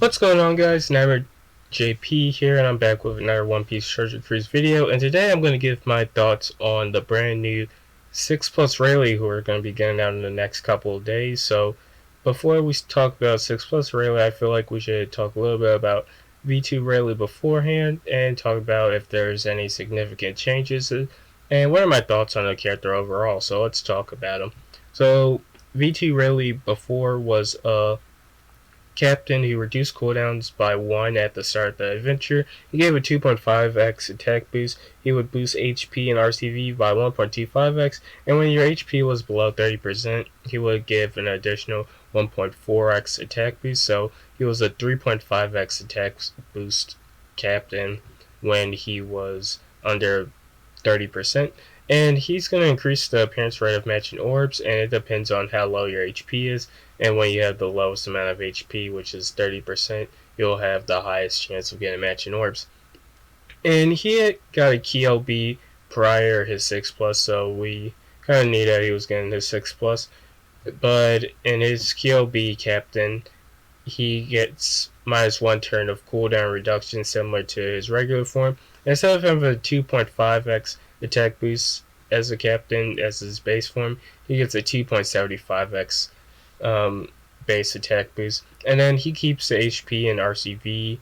What's going on, guys? Nitemarejp here, and I'm back with another One Piece Treasure Cruise video. And today I'm going to give my thoughts on the brand new 6 Plus RAYLEIGH who are going to be getting out in the next couple of days. So before we talk about 6 Plus RAYLEIGH, I feel like we should talk a little bit about V2 RAYLEIGH beforehand and talk about if there's any significant changes and what are my thoughts on the character overall. So let's talk about him. So V2 RAYLEIGH before was Captain, who reduced cooldowns by 1 at the start of the adventure. He gave a 2.5x attack boost. He would boost HP and RCV by 1.25x, and when your HP was below 30%, he would give an additional 1.4x attack boost. So he was a 3.5x attack boost captain when he was under 30%. And he's going to increase the appearance rate of matching orbs, and it depends on how low your HP is. And when you have the lowest amount of HP, which is 30%, you'll have the highest chance of getting matching orbs. And he had got a key LB prior his 6 plus, so we kind of knew that he was getting his 6 plus. But in his key LB captain, he gets -1 turn of cooldown reduction similar to his regular form. Instead of having a 2.5x attack boost as a captain as his base form, he gets a 2.75x base attack boost. And then he keeps the HP and RCV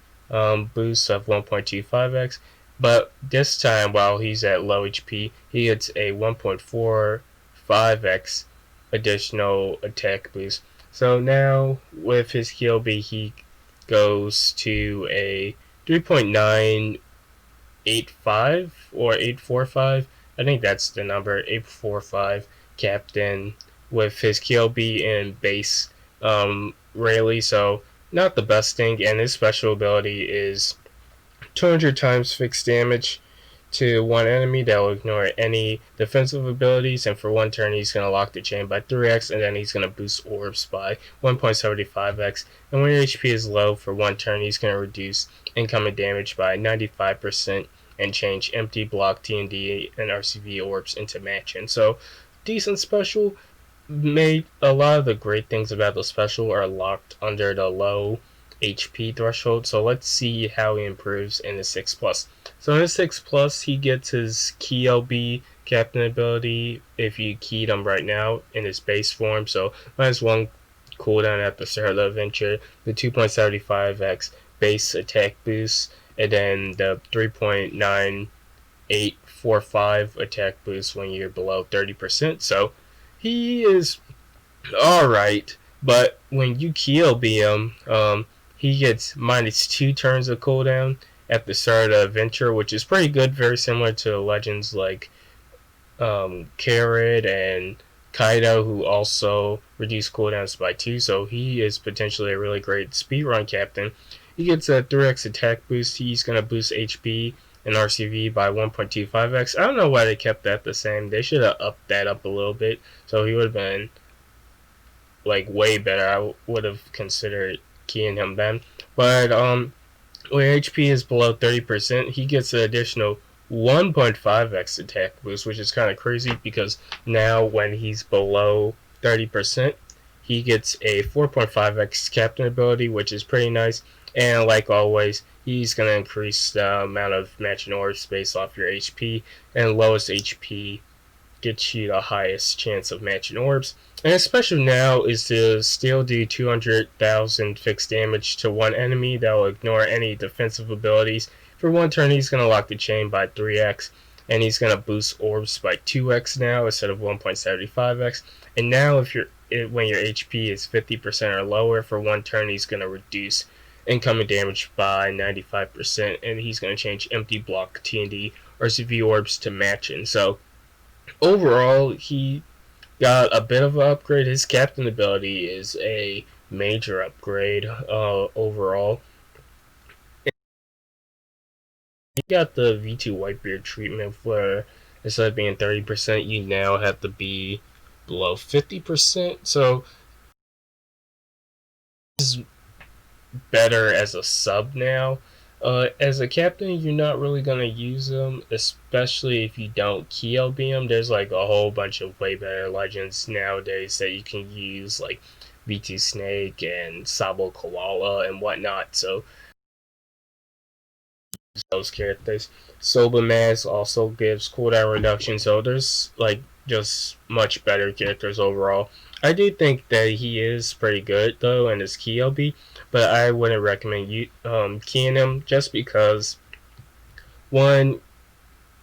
boosts of 1.25x. But this time, while he's at low HP, he gets a 1.45x additional attack boost. So now with his KLB, he goes to a 3.985 or 845. I think that's the number, 845 captain with his KLB and base RAYLEIGH. So not the best thing, and his special ability is 200 times fixed damage to one enemy that will ignore any defensive abilities, and for one turn he's going to lock the chain by 3x, and then he's going to boost orbs by 1.75x, and when your HP is low for one turn he's going to reduce incoming damage by 95% and change empty block TND and RCV orbs into matching. So decent special. Made a lot of the great things about the special are locked under the low HP threshold, so let's see how he improves in the 6 plus. So in the 6 plus, he gets his key LB captain ability if you keyed him right now in his base form, so -1 cooldown at the start of the adventure, the 2.75x base attack boost, and then the 3.9845 attack boost when you're below 30%. So he is alright, but when you KLB him, he gets -2 turns of cooldown at the start of the adventure, which is pretty good, very similar to legends like Carrot and Kaido, who also reduce cooldowns by 2, so he is potentially a really great speedrun captain. He gets a 3x attack boost. He's going to boost HP and RCV by 1.25x. I don't know why they kept that the same. They should have upped that up a little bit, so he would have been like way better. I would have considered keying him then. But when HP is below 30%, he gets an additional 1.5x attack boost, which is kind of crazy because now when he's below 30%, he gets a 4.5x captain ability, which is pretty nice. And like always, he's going to increase the amount of matching orbs based off your HP, and lowest HP gets you the highest chance of matching orbs. And especially now is to still do 200,000 fixed damage to one enemy that will ignore any defensive abilities. For one turn, he's going to lock the chain by 3x, and he's going to boost orbs by 2x now instead of 1.75x. And now when your HP is 50% or lower for one turn, he's going to reduce incoming damage by 95%, and he's going to change empty block TND or CV orbs to matching. So overall, he got a bit of an upgrade. His captain ability is a major upgrade overall. He got the V2 Whitebeard treatment where instead of being 30%, you now have to be below 50%. So this is better as a sub now. As a captain, you're not really going to use them, especially if you don't KLB them. There's like a whole bunch of way better legends nowadays that you can use, like VT Snake and Sabo Koala and whatnot. So those characters. Soba Mask also gives cooldown reduction, so there's like just much better characters overall. I do think that he is pretty good though in his key LB, but I wouldn't recommend you keying him just because one,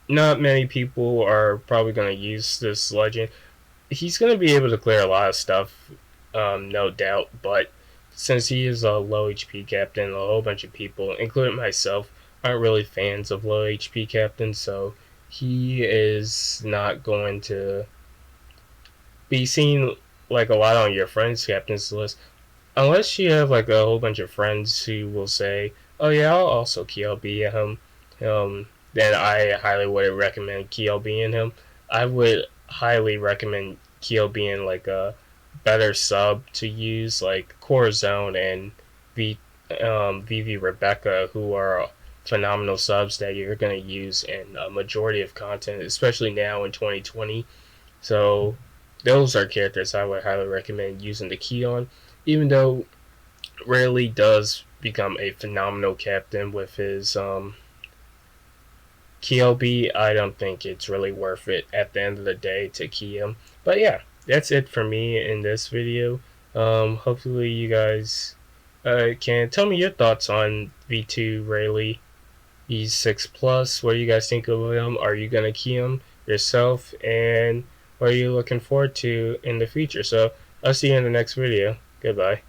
not many people are probably going to use this legend. He's going to be able to clear a lot of stuff, no doubt, but since he is a low HP captain, a whole bunch of people, including myself, aren't really fans of low HP captains, so he is not going to be seen like a lot on your friends' captains list. Unless you have like a whole bunch of friends who will say, "Oh yeah, I'll also KLB him," then I highly would recommend KLBing him. I would highly recommend KLBing like a better sub to use, like Corazon and VV Rebecca, who are phenomenal subs that you're going to use in a majority of content, especially now in 2020. So those are characters I would highly recommend using the key on, even though Rayleigh does become a phenomenal captain with his KLB. I don't think it's really worth it at the end of the day to key him. But yeah, that's it for me in this video. Hopefully you guys can tell me your thoughts on V2 Rayleigh. He's 6 plus. What do you guys think of him? Are you gonna key him yourself? And what are you looking forward to in the future? So I'll see you in the next video. Goodbye.